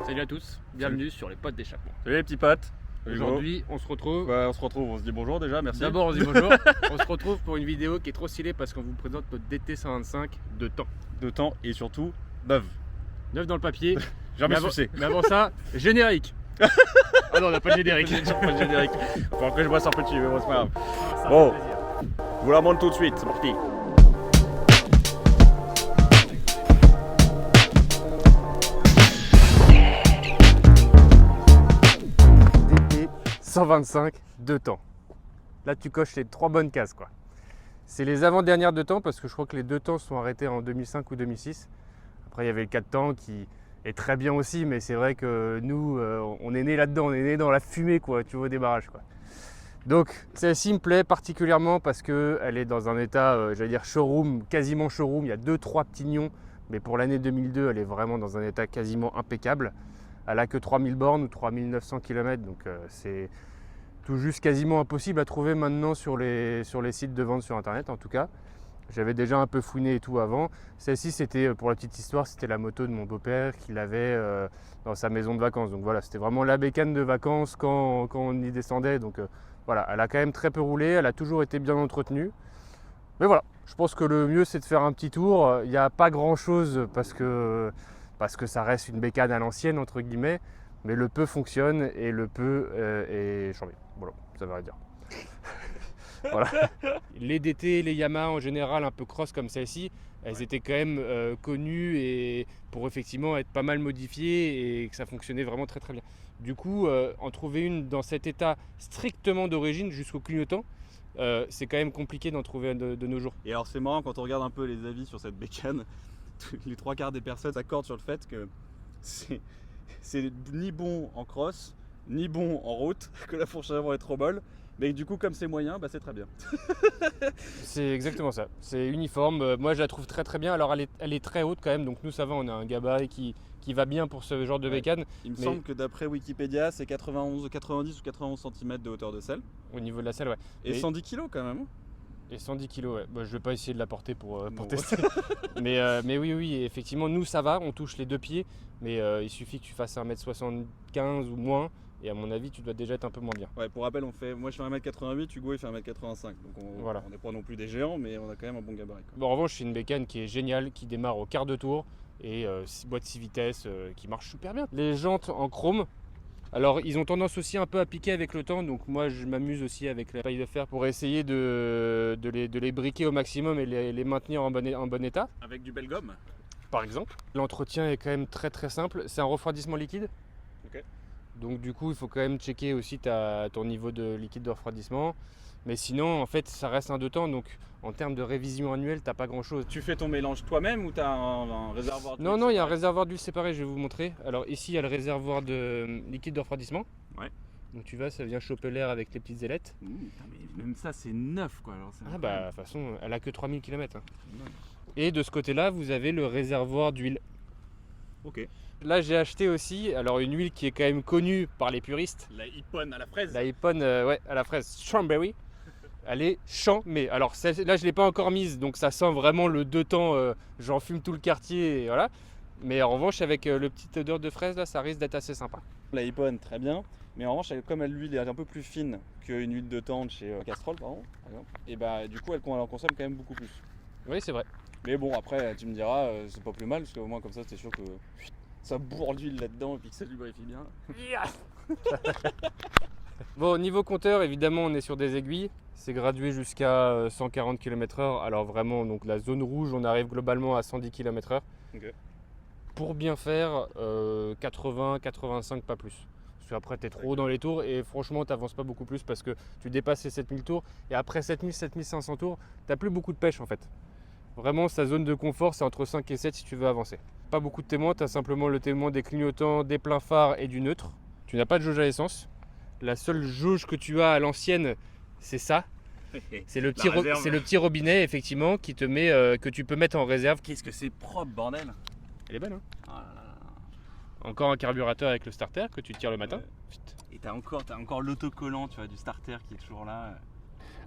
Salut à tous, bienvenue sur les potes d'échappement. Salut les petits potes. Aujourd'hui, on se retrouve. Ouais, on se dit bonjour déjà, merci. D'abord, on se dit bonjour. On se retrouve pour une vidéo qui est trop stylée parce qu'on vous présente notre DT125 de temps. De temps et surtout neuf. Neuf dans le papier. Jamais mais, sucé. mais avant ça, générique. Ah non, on n'a pas de générique. Toujours pas de générique. Faut après je boisse un petit, mais bon, c'est pas grave. Ça Bon. fait plaisir. Je vous la montre tout de suite, c'est parti. DT 125 de temps. Là, tu coches les 3 bonnes cases, quoi. C'est les avant-dernières de temps parce que je crois que les 2 temps sont arrêtés en 2005 ou 2006. Après, il y avait le 4 temps qui est très bien aussi, mais c'est vrai que nous, on est né là-dedans, on est né dans la fumée, quoi, tu vois, au démarrage, quoi. Donc, celle-ci me plaît particulièrement parce qu'elle est dans un état, j'allais dire showroom, quasiment showroom. Il y a 2-3 petits nions, mais pour l'année 2002, elle est vraiment dans un état quasiment impeccable. Elle a que 3000 bornes ou 3900 km, donc c'est tout juste quasiment impossible à trouver maintenant sur les sites de vente sur internet en tout cas. J'avais déjà un peu fouiné et tout avant. Celle-ci, c'était, pour la petite histoire, c'était la moto de mon beau-père qu'il avait dans sa maison de vacances. Donc voilà, c'était vraiment la bécane de vacances quand on y descendait. Donc voilà, elle a quand même très peu roulé, elle a toujours été bien entretenue. Mais voilà, je pense que le mieux c'est de faire un petit tour. Il n'y a pas grand-chose parce que ça reste une bécane à l'ancienne entre guillemets. Mais le peu fonctionne et le peu est chambé. Voilà, ça veut rien dire. Voilà. Les DT, les Yamaha en général un peu cross comme celle-ci, elles étaient quand même connues et pour effectivement être pas mal modifiées et que ça fonctionnait vraiment très très bien. Du coup, en trouver une dans cet état strictement d'origine jusqu'au clignotant, c'est quand même compliqué d'en trouver de nos jours. Et alors c'est marrant quand on regarde un peu les avis sur cette bécane, les 3/4 des personnes s'accordent sur le fait que c'est ni bon en cross, ni bon en route, que la fourche avant est trop molle. Mais du coup, comme c'est moyen, bah c'est très bien. C'est exactement ça, c'est uniforme. Moi je la trouve très très bien. Alors elle est très haute quand même, donc nous ça va, on a un gabarit qui va bien pour ce genre de bécane. Il me semble que d'après Wikipédia, c'est 90 ou 91 cm de hauteur de selle. Au niveau de la selle, ouais. Et 110 kg quand même. Et 110 kg, ouais. Bah, je vais pas essayer de la porter pour Bon. tester. mais oui, effectivement, nous ça va, on touche les 2 pieds, mais il suffit que tu fasses 1m75 ou moins, et à mon avis, tu dois déjà être un peu moins bien. Ouais, pour rappel, moi je fais 1m88, Hugo il fait 1m85. Donc Voilà. on n'est pas non plus des géants, mais on a quand même un bon gabarit, quoi. Bon, en revanche, c'est une bécane qui est géniale, qui démarre au quart de tour, et boîte 6 vitesses qui marche super bien. Les jantes en chrome. Alors ils ont tendance aussi un peu à piquer avec le temps, donc moi je m'amuse aussi avec la paille de fer pour essayer de les briquer au maximum et les maintenir en bon état. Avec du bel gomme. Par exemple. L'entretien est quand même très très simple, c'est un refroidissement liquide. Ok. Donc du coup il faut quand même checker aussi ton niveau de liquide de refroidissement. Mais sinon en fait ça reste un 2 temps, donc en termes de révision annuelle t'as pas grand chose. Tu fais ton mélange toi-même ou t'as un réservoir d'huile? Non, il y a un réservoir d'huile séparé, je vais vous montrer. Alors ici il y a le réservoir de liquide de refroidissement. Ouais. Donc tu vois, ça vient choper l'air avec les petites ailettes. Mais même ça c'est neuf quoi. Alors, Ah bah de toute façon elle a que 3000 km. Hein. Ouais. Et de ce côté-là vous avez le réservoir d'huile. Ok. Là j'ai acheté aussi, alors une huile qui est quand même connue par les puristes. La Ippon à la fraise. La Ippon ouais, à la fraise strawberry. Elle est chamée. Alors là je ne l'ai pas encore mise, donc ça sent vraiment le 2 temps, j'en fume tout le quartier et voilà. Mais en revanche avec le petit odeur de fraise là, ça risque d'être assez sympa. La Ippon très bien, mais en revanche comme l'huile est un peu plus fine qu'une huile de tente chez Castrol par exemple, et bah du coup elle en consomme quand même beaucoup plus. Oui c'est vrai. Mais bon après tu me diras c'est pas plus mal parce qu'au moins comme ça c'est sûr que ça bourre l'huile là-dedans et puis que ça lubrifie bien. Bon, niveau compteur, évidemment, on est sur des aiguilles. C'est gradué jusqu'à 140 km/h. Alors vraiment, donc la zone rouge, on arrive globalement à 110 km/h. Okay. Pour bien faire, 80, 85, pas plus. Parce qu'après, tu es trop haut dans les tours et franchement, tu n'avances pas beaucoup plus parce que tu dépasses les 7000 tours. Et après 7000, 7500 tours, tu n'as plus beaucoup de pêche en fait. Vraiment, sa zone de confort, c'est entre 5 et 7 si tu veux avancer. Pas beaucoup de témoins, tu as simplement le témoin des clignotants, des pleins phares et du neutre. Tu n'as pas de jauge à essence. La seule jauge que tu as à l'ancienne, c'est ça. C'est le petit robinet effectivement qui te met, que tu peux mettre en réserve. Qu'est-ce que c'est propre bordel. Elle est belle hein. Ah là là. Encore un carburateur avec le starter que tu tires le matin. Ouais. Et t'as encore l'autocollant, tu vois, du starter qui est toujours là.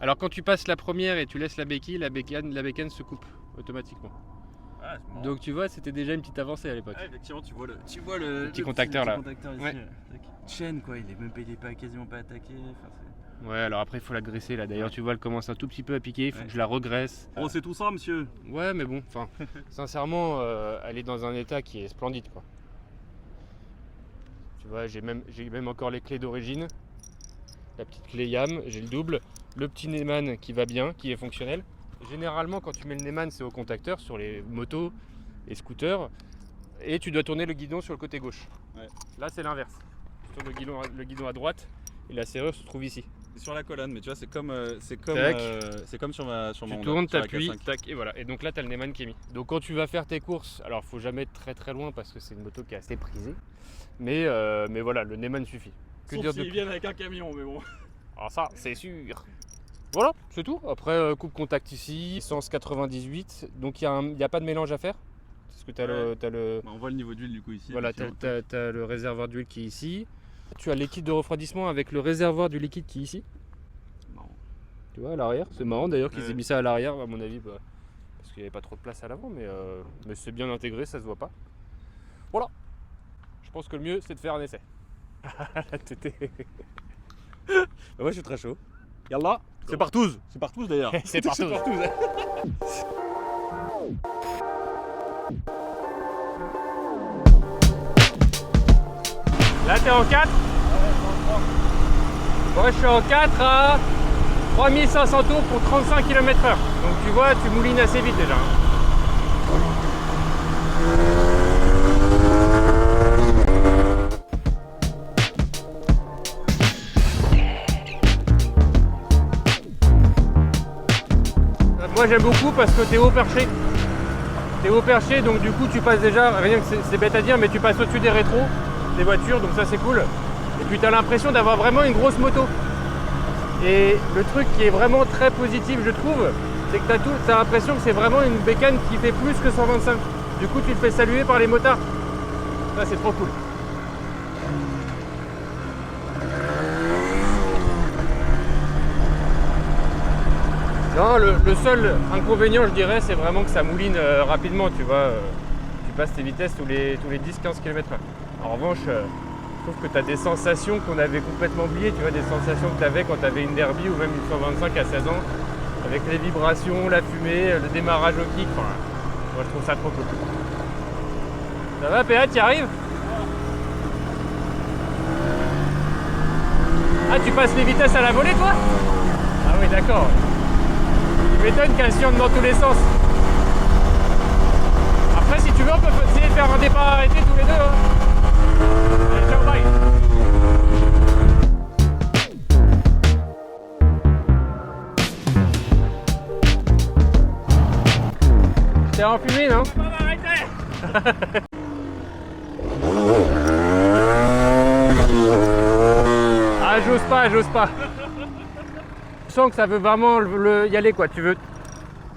Alors quand tu passes la première et tu laisses la bécane se coupe automatiquement. Ah, c'est marrant. Donc tu vois, c'était déjà une petite avancée à l'époque. Ah, effectivement, tu vois le petit contacteur, là. Contacteur ici. Ouais. Tac. Chaîne quoi, il est pas, quasiment pas attaqué. Enfin, Ouais, alors après il faut la graisser là. D'ailleurs, tu vois, elle commence un tout petit peu à piquer. Il faut que je la regraisse. oh, c'est tout ça, monsieur. Ouais, mais bon, enfin, sincèrement, elle est dans un état qui est splendide, quoi. Tu vois, j'ai même encore les clés d'origine. La petite clé YAM, j'ai le double. Le petit Neyman qui va bien, qui est fonctionnel. Généralement, quand tu mets le Neyman, c'est au contacteur sur les motos et scooters. Et tu dois tourner le guidon sur le côté gauche. Ouais. Là, c'est l'inverse. Tu tournes le guidon à droite et la serrure se trouve ici. C'est sur la colonne, mais tu vois, c'est comme sur ma Tu Honda, tournes, sur la t'appuies, K5. tac, et voilà. Et donc là, tu as le Neyman qui est mis. Donc quand tu vas faire tes courses, alors faut jamais être très très loin parce que c'est une moto qui est assez prisée. Mais voilà, le Neyman suffit. Que Sauf dire s'ils de viennent avec un camion, mais bon. Alors ça, c'est sûr. Voilà, c'est tout. Après, coupe contact ici, essence 98. Donc il n'y a pas de mélange à faire. Parce que tu as, Ouais. le, Bah, on voit le niveau d'huile du coup ici. voilà, effectivement. t'as le réservoir d'huile qui est ici. Tu as l'équipe de refroidissement avec le réservoir du liquide qui est ici. C'est marrant. Tu vois, à l'arrière. C'est marrant d'ailleurs qu'ils Ouais. aient mis ça à l'arrière, à mon avis. Parce qu'il n'y avait pas trop de place à l'avant. Mais c'est bien intégré, ça se voit pas. Voilà. Je pense que le mieux, c'est de faire un essai. La tétée. Bah, moi je suis très chaud. Yallah, c'est partouze. C'est partouze d'ailleurs. C'est partouze. Là, t'es en 4 ? Moi, je suis en 4 à 3500 tours pour 35 km/h. Donc, tu vois, tu moulines assez vite déjà. Moi, j'aime beaucoup parce que t'es haut perché. T'es haut perché, donc du coup, tu passes déjà, rien que c'est bête à dire, mais tu passes au-dessus des rétros des voitures, donc ça c'est cool. Et puis tu as l'impression d'avoir vraiment une grosse moto. Et le truc qui est vraiment très positif, je trouve, c'est que tu as l'impression que c'est vraiment une bécane qui fait plus que 125. Du coup, tu te fais saluer par les motards. Ça, c'est trop cool. Non, le seul inconvénient, je dirais, c'est vraiment que ça mouline rapidement, tu vois. Tu passes tes vitesses tous les 10-15 km/h. En revanche, je trouve que tu as des sensations qu'on avait complètement oubliées, tu vois, des sensations que tu avais quand tu avais une Derby ou même une 125 à 16 ans, avec les vibrations, la fumée, le démarrage au kick. Enfin, moi, je trouve ça trop cool. Ça va, PA, tu y arrives? Ah, tu passes les vitesses à la volée, toi? Ah oui, d'accord. Tu m'étonnes qu'elle sionne dans tous les sens. Après, si tu veux, on peut essayer de faire un départ arrêté tous les deux. Hein. Allez, ciao, bye. T'es en fumée, non? Ah, j'ose pas. Je sens que ça veut vraiment y aller, quoi. Tu veux,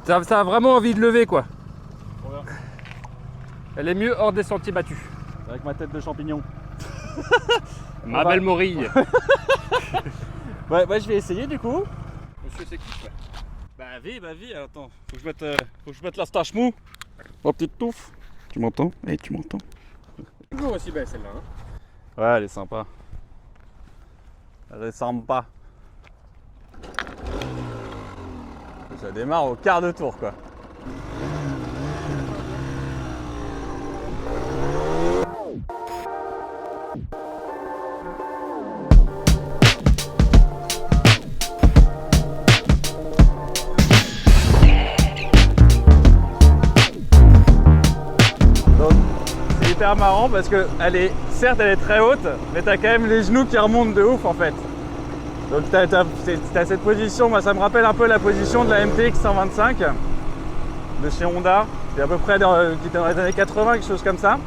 ça a vraiment envie de lever, quoi. Elle est mieux hors des sentiers battus. Avec ma tête de champignon. Ma belle morille. Ouais, je vais essayer du coup. Monsieur s'équipe. Bah vie, attends. Faut que je mette la stache mou. Ma petite touffe. Tu m'entends? Eh, tu m'entends? Toujours aussi belle celle-là. Hein. Ouais, elle est sympa. Elle est sympa. Ça démarre au quart de tour quoi. Donc c'est hyper marrant parce que certes elle est très haute, mais t'as quand même les genoux qui remontent de ouf en fait. Donc t'as cette position, moi ça me rappelle un peu la position de la MTX 125 de chez Honda, c'est à peu près dans les années 80, quelque chose comme ça.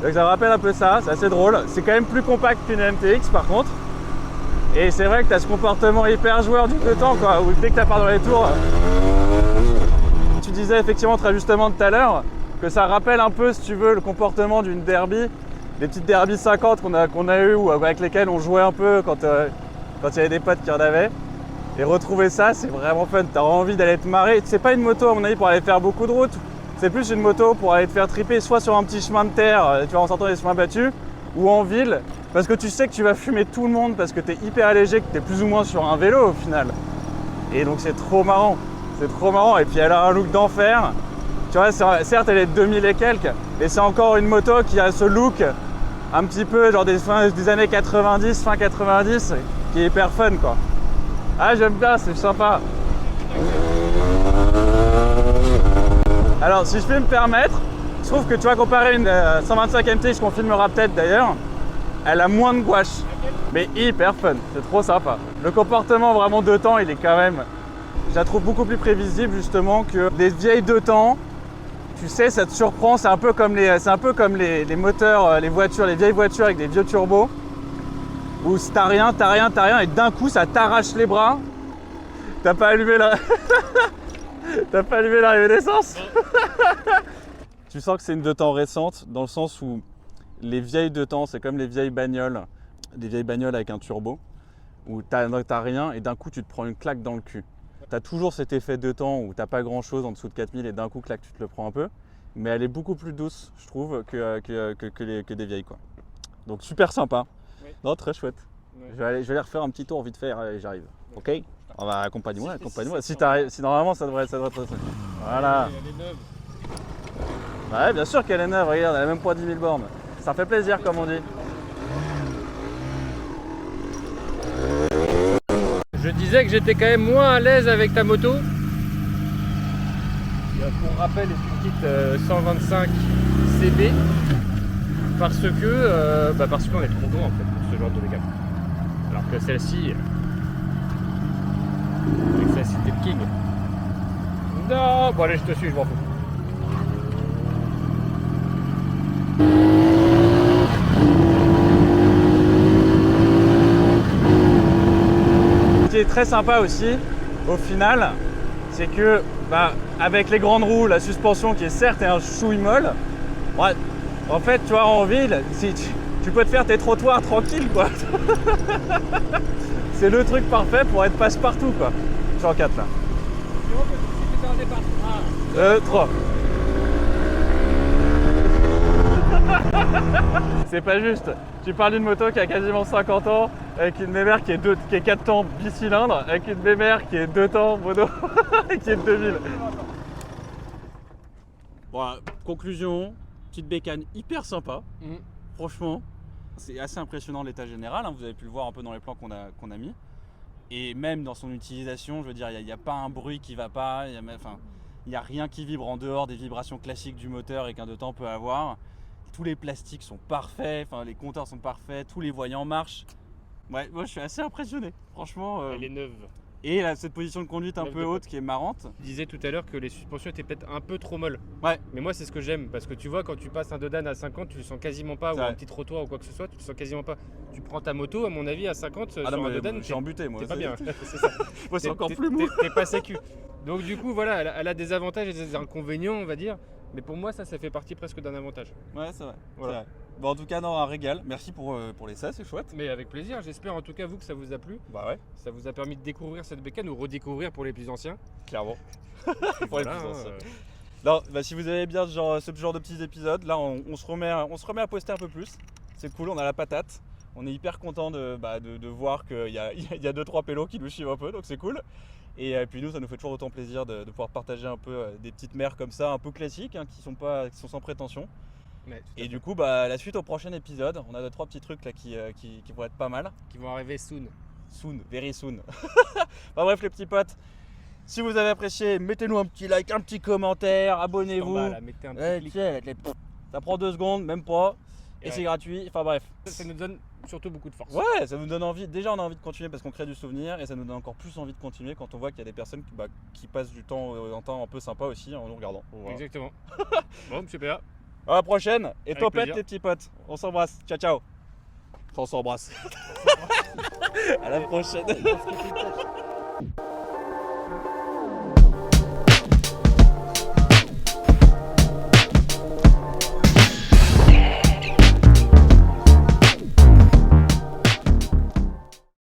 Donc ça me rappelle un peu ça, c'est assez drôle. C'est quand même plus compact qu'une MTX par contre. Et c'est vrai que t'as ce comportement hyper joueur du temps quoi, où dès que t'as part dans les tours. Tu disais effectivement très justement tout à l'heure que ça rappelle un peu si tu veux le comportement d'une derby. Des petites derby 50 qu'on a eu ou avec lesquelles on jouait un peu quand il y avait des potes qui en avaient. Et retrouver ça, c'est vraiment fun. T'as envie d'aller te marrer. C'est pas une moto à mon avis pour aller faire beaucoup de route C'est plus une moto pour aller te faire triper soit sur un petit chemin de terre, tu vois, en sortant des chemins battus, ou en ville, parce que tu sais que tu vas fumer tout le monde, parce que tu es hyper léger, que tu es plus ou moins sur un vélo au final. Et donc c'est trop marrant, et puis elle a un look d'enfer. Tu vois, certes elle est de 2000 et quelques, mais c'est encore une moto qui a ce look un petit peu genre des années 90, fin 90, qui est hyper fun quoi. Ah j'aime bien, c'est sympa. Alors si je peux me permettre, je trouve que tu vas comparer une 125 MTX qu'on filmera peut-être d'ailleurs, elle a moins de gouache, mais hyper fun, c'est trop sympa. Le comportement vraiment deux temps, il est quand même, je la trouve beaucoup plus prévisible justement que des vieilles deux temps. Tu sais, ça te surprend, c'est un peu comme les moteurs, les voitures, les vieilles voitures avec des vieux turbos, où t'as rien, et d'un coup ça t'arrache les bras. T'as pas allumé la... T'as pas allumé l'arrivée d'essence. Tu sens que c'est une deux temps récente, dans le sens où les vieilles deux temps, c'est comme les vieilles bagnoles, des vieilles bagnoles avec un turbo, où t'as rien et d'un coup tu te prends une claque dans le cul. T'as toujours cet effet deux temps où t'as pas grand chose en dessous de 4000 et d'un coup claque tu te le prends un peu, mais elle est beaucoup plus douce, je trouve, que des vieilles quoi. Donc super sympa. Oui. Non, très chouette. Oui. Je vais aller refaire un petit tour vite fait et j'arrive. Ok. On va accompagne-moi. Si normalement ça devrait être. Voilà. Elle est neuve. Ouais, bien sûr qu'elle est neuve, regarde, elle a même pas 10 000 bornes. Ça fait plaisir comme on dit. Je disais que j'étais quand même moins à l'aise avec ta moto. Pour rappel, c'est une petite 125 CB parce qu'on est trop grand en fait pour ce genre de dégâts. Alors que celle-ci, c'était le king. Non, bon allez, je te suis, je m'en fous. Ce qui est très sympa aussi, au final, c'est que avec les grandes roues, la suspension qui est certes un chouille molle, ouais, en fait, tu vois, en ville, tu peux te faire tes trottoirs tranquille, quoi. C'est le truc parfait pour être passe-partout, quoi. Je suis en 4 là. 3. C'est pas juste. Tu parles d'une moto qui a quasiment 50 ans, avec une mémère qui est 4 temps bicylindre, avec une mémère qui est 2 temps mono, qui est de 2000. Bon, conclusion, petite bécane hyper sympa. Franchement, c'est assez impressionnant l'état général, hein. Vous avez pu le voir un peu dans les plans qu'on a mis. Et même dans son utilisation, je veux dire, il n'y a pas un bruit qui va pas, il n'y a rien qui vibre en dehors des vibrations classiques du moteur et qu'un deux temps peut avoir. Tous les plastiques sont parfaits, les compteurs sont parfaits, tous les voyants marchent. Ouais, moi je suis assez impressionné, franchement. Elle est neuve. Et là, cette position de conduite un peu haute qui est marrante. Je disais tout à l'heure que les suspensions étaient peut-être un peu trop molles. Ouais. Mais moi c'est ce que j'aime, parce que tu vois, quand tu passes un Dodan à 50, tu le sens quasiment pas, ou un petit trottoir ou quoi que ce soit, tu le sens quasiment pas. Tu prends ta moto, à mon avis, à 50 sur un Dodan, j'ai embuté moi. T'es pas bien, c'est ça. Moi c'est encore plus mou. T'es pas sécu. Donc du coup, voilà, elle a des avantages et des inconvénients, on va dire. Mais pour moi, ça fait partie presque d'un avantage. Ouais, c'est vrai. Voilà. Bon, en tout cas, non, un régal. Merci pour l'essai, c'est chouette. Mais avec plaisir. J'espère en tout cas, vous, que ça vous a plu. Bah ouais. Ça vous a permis de découvrir cette bécane ou redécouvrir pour les plus anciens. Clairement. Pour les plus anciens. Non, si vous avez bien ce genre de petits épisodes, là, on se remet à poster un peu plus. C'est cool, on a la patate. On est hyper content de voir qu'il y a 2-3 pélos qui nous suivent un peu, donc c'est cool. Et puis nous, ça nous fait toujours autant plaisir de pouvoir partager un peu des petites mers comme ça, un peu classiques, hein, qui sont sans prétention. Et du coup, la suite au prochain épisode, on a 2-3 petits trucs là qui vont être pas mal. Qui vont arriver soon. Soon, very soon. Bref les petits potes, si vous avez apprécié, mettez-nous un petit like, un petit commentaire, abonnez-vous. Mettez un petit clic. Ça prend 2 secondes, même pas. Et c'est gratuit, enfin bref. Ça nous donne surtout beaucoup de force. Ouais, ça nous donne envie. Déjà, on a envie de continuer parce qu'on crée du souvenir et ça nous donne encore plus envie de continuer quand on voit qu'il y a des personnes qui passent du temps en temps un peu sympa aussi en nous regardant. Voilà. Exactement. Bon, super. À la prochaine et topette les petits potes. On s'embrasse. Ciao, ciao. On s'embrasse. À la prochaine.